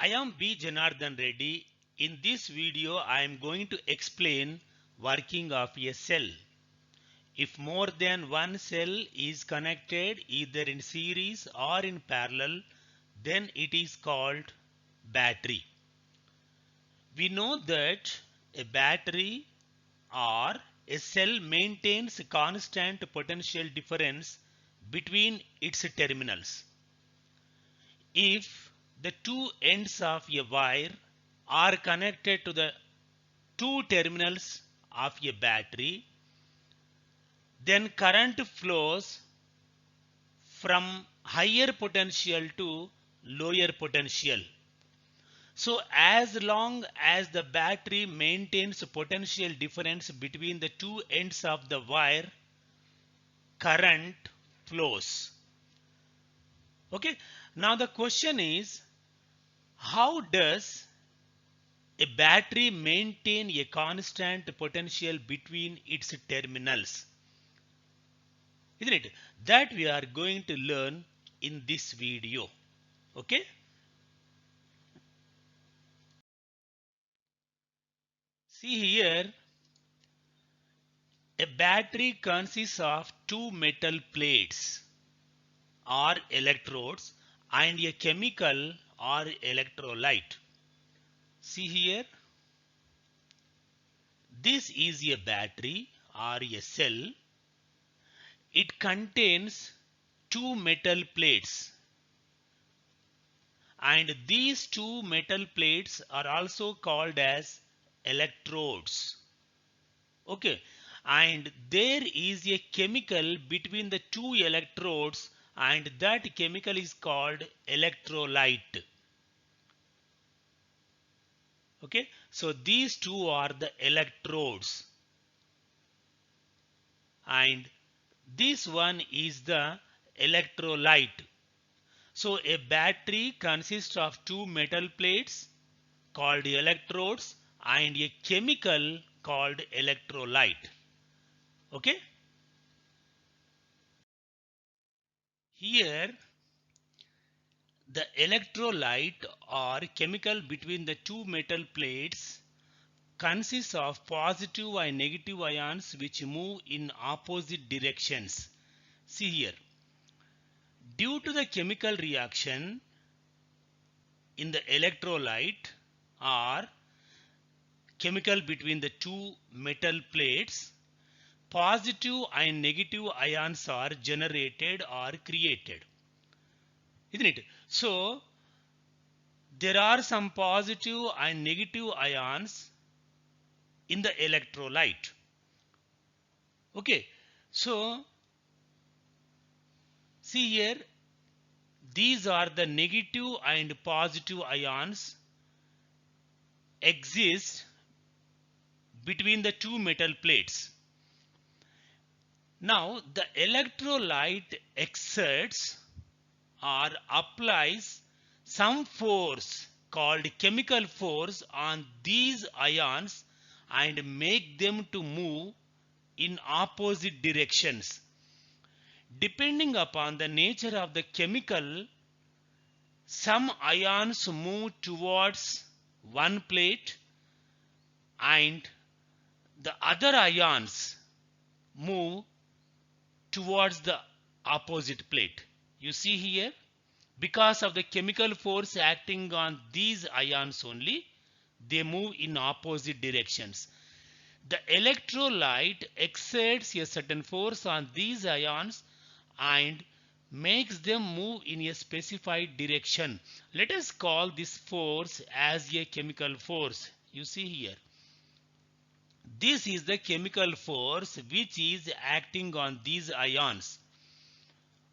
I am B. Janardhan Reddy. In this video, I am going to explain working of a cell. If more than one cell is connected either in series or in parallel, then it is called battery. We know that a battery or a cell maintains a constant potential difference between its terminals. If the two ends of a wire are connected to the two terminals of a battery, then current flows from higher potential to lower potential. So as long as the battery maintains potential difference between the two ends of the wire, current flows. Okay, now the question is, how does a battery maintain a constant potential between its terminals? Isn't it? That we are going to learn in this video. Okay? See here, a battery consists of two metal plates or electrodes and a chemical or electrolyte. See here, this is a battery or a cell. It contains two metal plates, and these two metal plates are also called as electrodes. Okay, and there is a chemical between the two electrodes, and that chemical is called electrolyte. Okay, so these two are the electrodes, and this one is the electrolyte. So a battery consists of two metal plates called electrodes and a chemical called electrolyte. Okay, here the electrolyte or chemical between the two metal plates consists of positive and negative ions which move in opposite directions. See here, due to the chemical reaction in the electrolyte or chemical between the two metal plates, positive and negative ions are generated or created. Isn't it? So there are some positive and negative ions in the electrolyte. Okay, so see here, these are the negative and positive ions exist between the two metal plates. Now the electrolyte exerts or applies some force called chemical force on these ions and make them to move in opposite directions. Depending upon the nature of the chemical, some ions move towards one plate and the other ions move towards the opposite plate. You see here, because of the chemical force acting on these ions only, they move in opposite directions. The electrolyte exerts a certain force on these ions and makes them move in a specified direction. Let us call this force as a chemical force. You see here, this is the chemical force which is acting on these ions.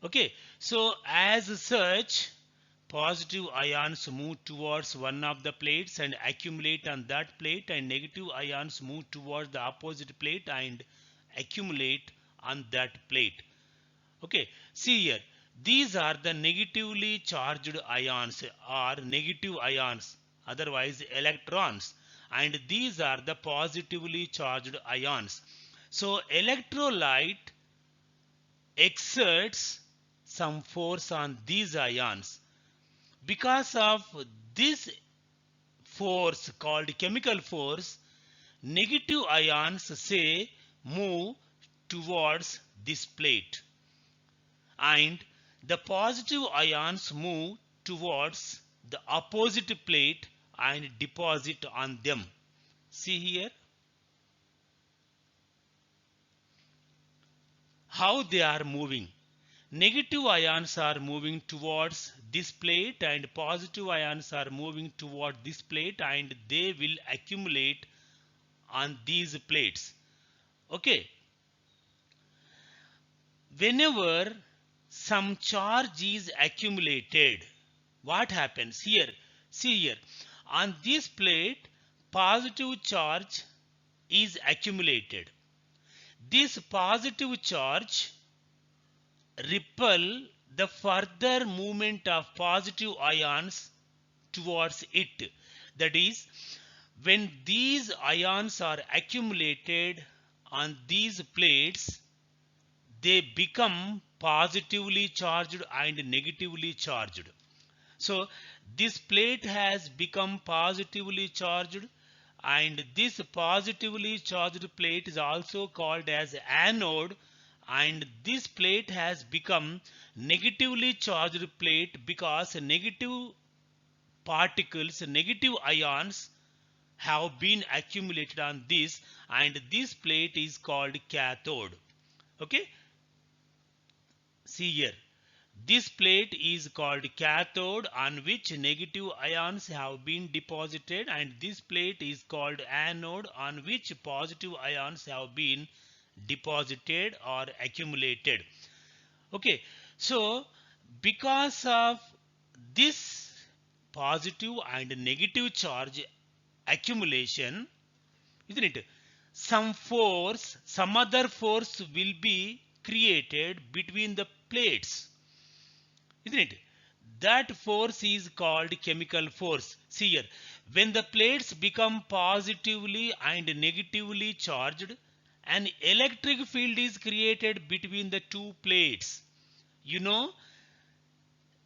Okay, so as such, positive ions move towards one of the plates and accumulate on that plate, and negative ions move towards the opposite plate and accumulate on that plate. Okay, see here, these are the negatively charged ions or negative ions, otherwise electrons, and these are the positively charged ions. So electrolyte exerts some force on these ions. because of this force called chemical force, negative ions say move towards this plate, and the positive ions move towards the opposite plate and deposit on them. See here how they are moving. Negative ions are moving towards this plate and positive ions are moving toward this plate, and they will accumulate on these plates. Okay, whenever some charge is accumulated, what happens here? See here, on this plate positive charge is accumulated. This positive charge repel the further movement of positive ions towards it. That is, when these ions are accumulated on these plates, they become positively charged and negatively charged. So this plate has become positively charged, and this positively charged plate is also called as anode, and this plate has become negatively charged plate because negative particles, negative ions have been accumulated on this, and this plate is called cathode. Okay, see here, this plate is called cathode on which negative ions have been deposited, and this plate is called anode on which positive ions have been deposited or accumulated. Okay, so because of this positive and negative charge accumulation, isn't it, some force, some other force will be created between the plates, isn't it? That force is called chemical force. See here, when the plates become positively and negatively charged, an electric field is created between the two plates. You know,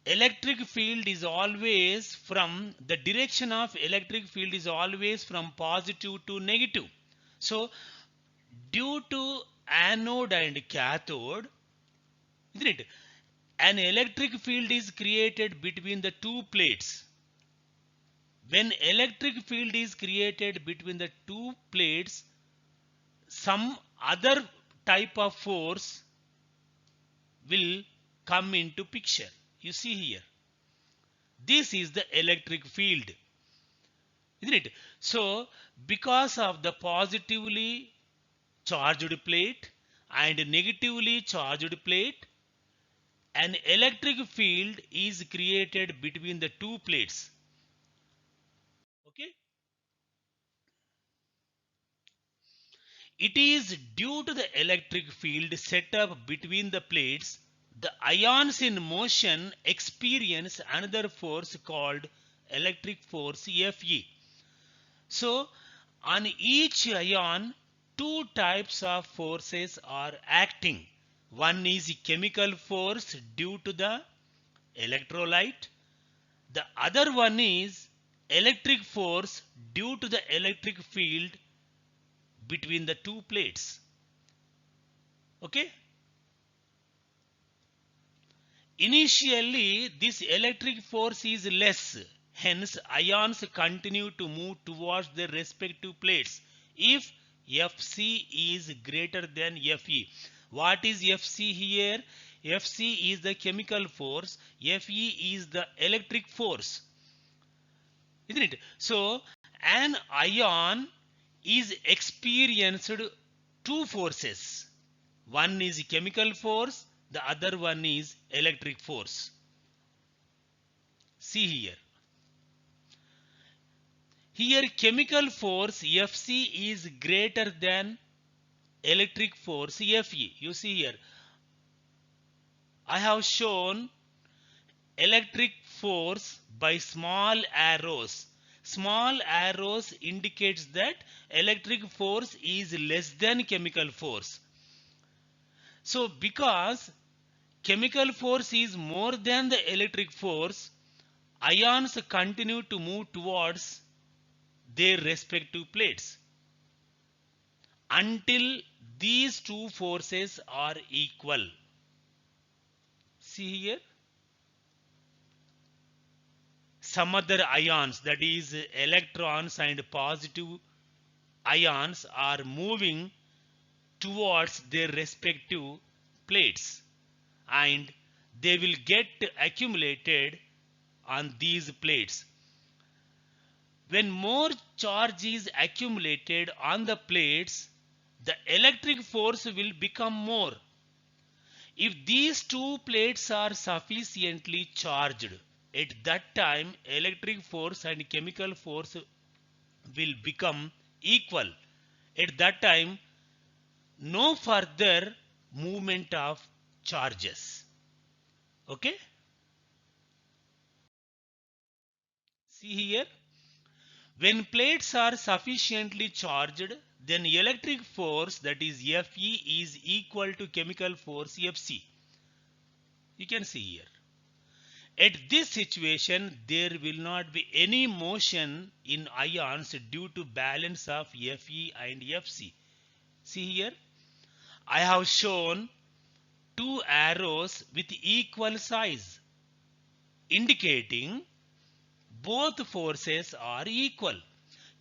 electric field is always from, the direction of electric field is always from positive to negative. So due to anode and cathode, isn't it, an electric field is created between the two plates. When electric field is created between the two plates, some other type of force will come into picture. You see here, this is the electric field, isn't it? So because of the positively charged plate and negatively charged plate, an electric field is created between the two plates. Okay, it is due to the electric field set up between the plates, the ions in motion experience another force called electric force Fe. So on each ion, two types of forces are acting. One is chemical force due to the electrolyte. The other one is electric force due to the electric field between the two plates. Okay? Initially, this electric force is less. Hence, ions continue to move towards their respective plates if Fc is greater than Fe. What is Fc here? Fc is the chemical force. Fe is the electric force. Isn't it? So, an ion is experienced two forces. One is chemical force, the other one is electric force. See here. Here chemical force Fc is greater than electric force Fe. You see here, I have shown electric force by small arrows. Small arrows indicates that electric force is less than chemical force. So because chemical force is more than the electric force, ions continue to move towards their respective plates until these two forces are equal. See here, some other ions, that is electrons and positive ions, are moving towards their respective plates and they will get accumulated on these plates. When more charge is accumulated on the plates, the electric force will become more. If these two plates are sufficiently charged, at that time electric force and chemical force will become equal. At that time, no further movement of charges. Okay? See here, when plates are sufficiently charged, then electric force, that is Fe, is equal to chemical force Fc. You can see here. At this situation, there will not be any motion in ions due to balance of Fe and Fc. See here, I have shown two arrows with equal size, indicating both forces are equal.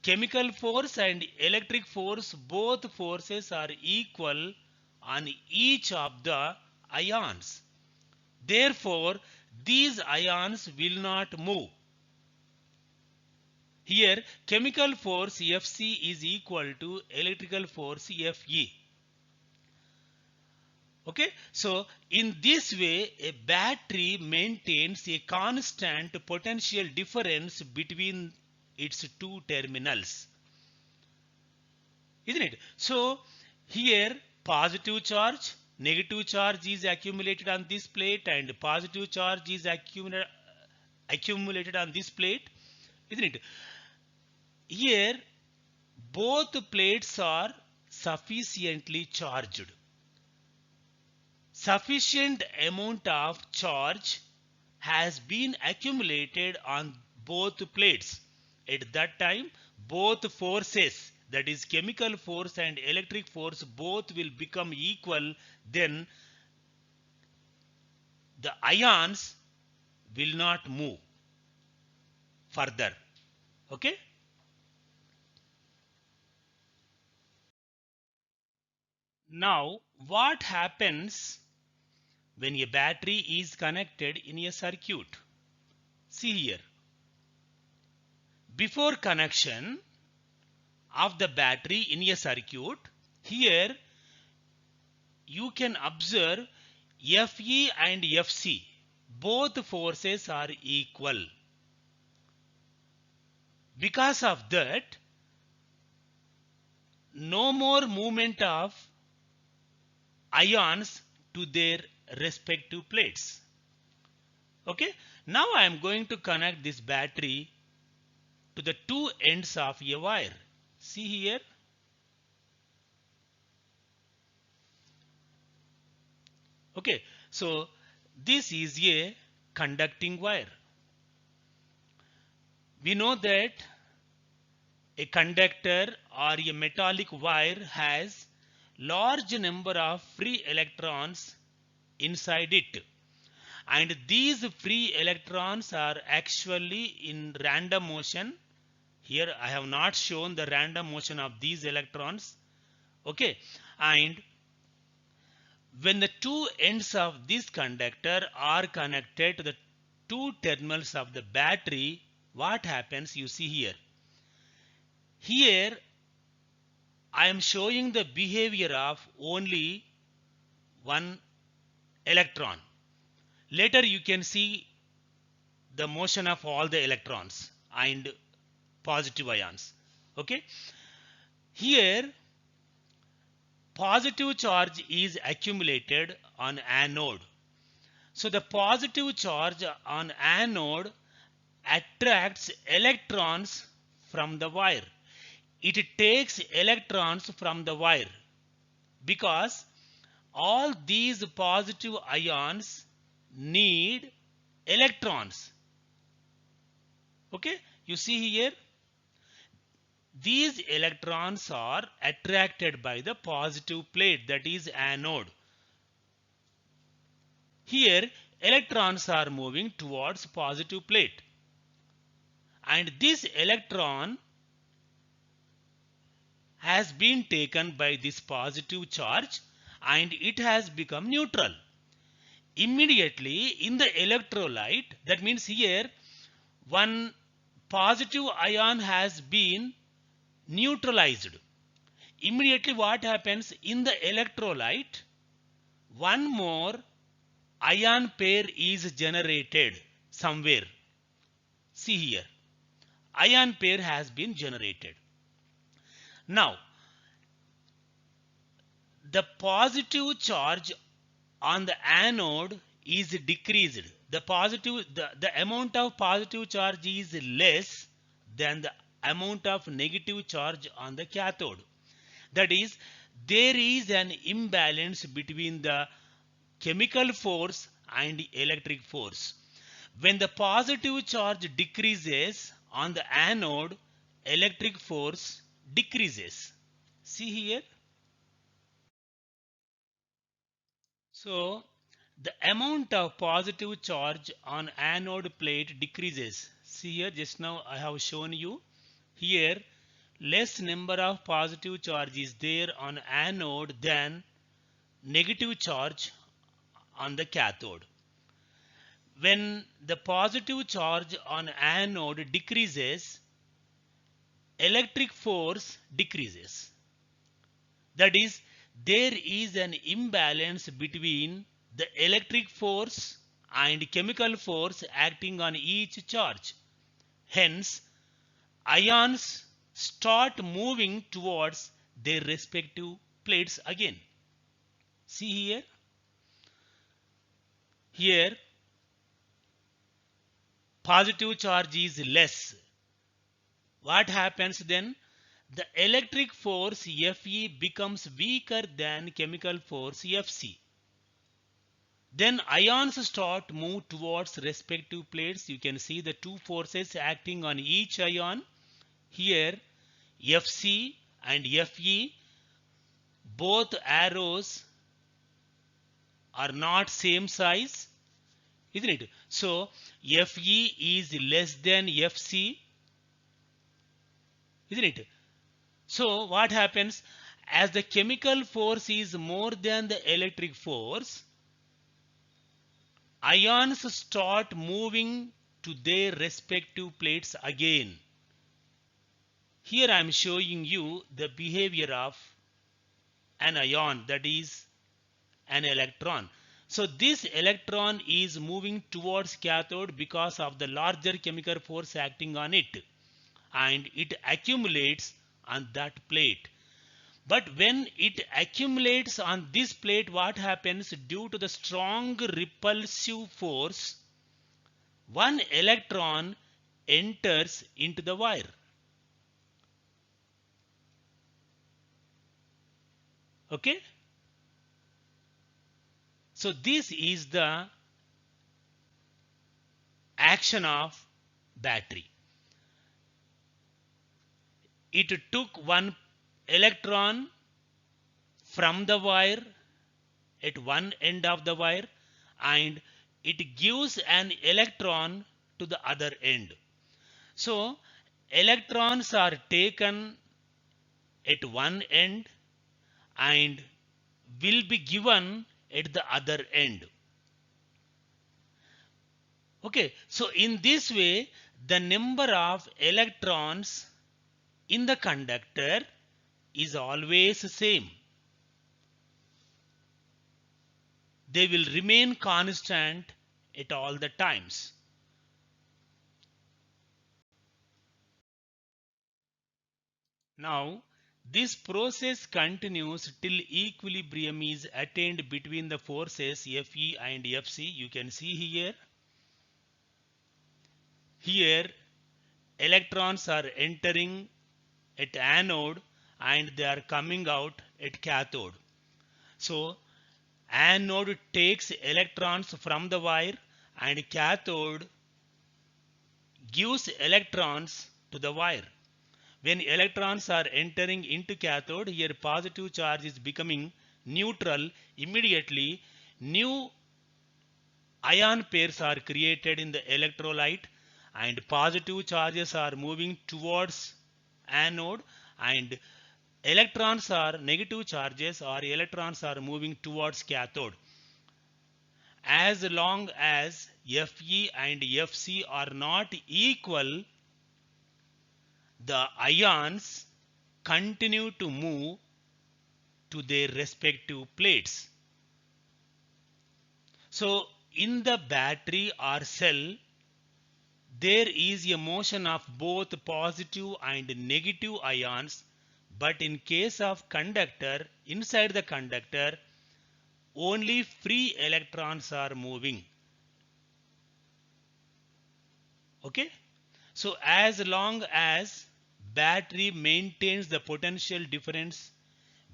Chemical force and electric force, both forces are equal on each of the ions. Therefore, these ions will not move. Here, chemical force Fc is equal to electrical force Fe. Okay, so in this way, a battery maintains a constant potential difference between its two terminals, isn't it? So here, positive charge, negative charge is accumulated on this plate and positive charge is accumulated on this plate, isn't it? Here, both plates are sufficiently charged. Sufficient amount of charge has been accumulated on both plates. At that time, both forces, that is chemical force and electric force, both will become equal. Then the ions will not move further. Okay? Now, what happens when a battery is connected in a circuit? See here. Before connection of the battery in a circuit, here you can observe Fe and Fc. Both forces are equal. Because of that, no more movement of ions to their respective plates. Okay, now I am going to connect this battery to the two ends of a wire. See here, okay, so this is a conducting wire. We know that a conductor or a metallic wire has large number of free electrons inside it, and these free electrons are actually in random motion. Here I have not shown the random motion of these electrons. Okay, and when the two ends of this conductor are connected to the two terminals of the battery, what happens? You see here. Here I am showing the behavior of only one electron. Later you can see the motion of all the electrons and positive ions. Okay, here positive charge is accumulated on anode. So the positive charge on anode attracts electrons from the wire. It takes electrons from the wire because all these positive ions need electrons. Okay, you see here, these electrons are attracted by the positive plate, that is anode. Here electrons are moving towards positive plate, and this electron has been taken by this positive charge and it has become neutral. Immediately in the electrolyte, that means here one positive ion has been neutralized. Immediately what happens in the electrolyte? One more ion pair is generated somewhere. See here, ion pair has been generated. Now the positive charge on the anode is decreased. The amount of positive charge is less than the amount of negative charge on the cathode. That is, there is an imbalance between the chemical force and electric force. When the positive charge decreases on the anode, electric force decreases. See here. So the amount of positive charge on anode plate decreases. See here, just now I have shown you. Here less number of positive charge is there on anode than negative charge on the cathode. When the positive charge on anode decreases, electric force decreases. That is, there is an imbalance between the electric force and chemical force acting on each charge. Hence, ions start moving towards their respective plates again. See here. Here, positive charge is less. What happens then? The electric force Fe becomes weaker than chemical force Fc. Then ions start move towards respective plates. You can see the two forces acting on each ion. Here Fc and Fe, both arrows are not same size, isn't it? So Fe is less than Fc, isn't it? So what happens? As the chemical force is more than the electric force, ions start moving to their respective plates again. Here I am showing you the behavior of an ion, that is an electron. So this electron is moving towards cathode because of the larger chemical force acting on it, and it accumulates on that plate. But when it accumulates on this plate, what happens? Due to the strong repulsive force, one electron enters into the wire. Okay? So this is the action of battery. It took one electron from the wire at one end of the wire and it gives an electron to the other end. So electrons are taken at one end and will be given at the other end. Okay, so in this way the number of electrons in the conductor is always same. They will remain constant at all the times. Now this process continues till equilibrium is attained between the forces Fe and Fc. You can see here. Here electrons are entering at anode and they are coming out at cathode. So anode takes electrons from the wire and cathode gives electrons to the wire. When electrons are entering into cathode, here positive charge is becoming neutral. Immediately, new ion pairs are created in the electrolyte and positive charges are moving towards anode and negative charges or electrons are moving towards cathode. As long as Fe and Fc are not equal, the ions continue to move to their respective plates. So in the battery or cell, there is a motion of both positive and negative ions, but in case of conductor, inside the conductor, only free electrons are moving. Okay? So as long as battery maintains the potential difference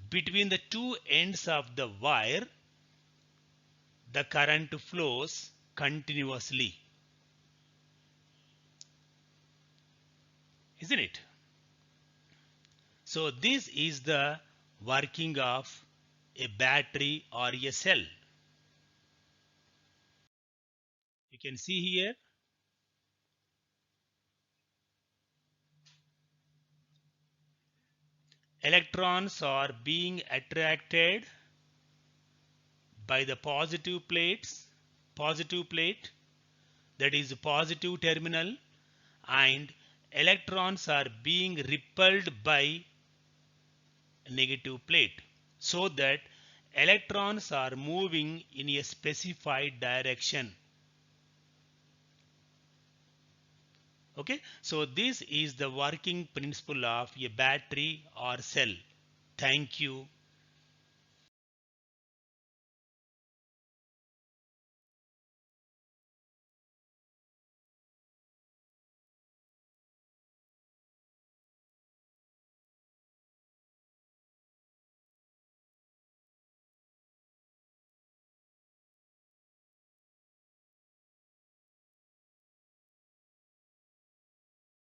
between the two ends of the wire, the current flows continuously. Isn't it? So this is the working of a battery or a cell. You can see here electrons are being attracted by the positive plate, that is positive terminal, and electrons are being repelled by negative plate, so that electrons are moving in a specified direction. Okay, so this is the working principle of a battery or cell. Thank you.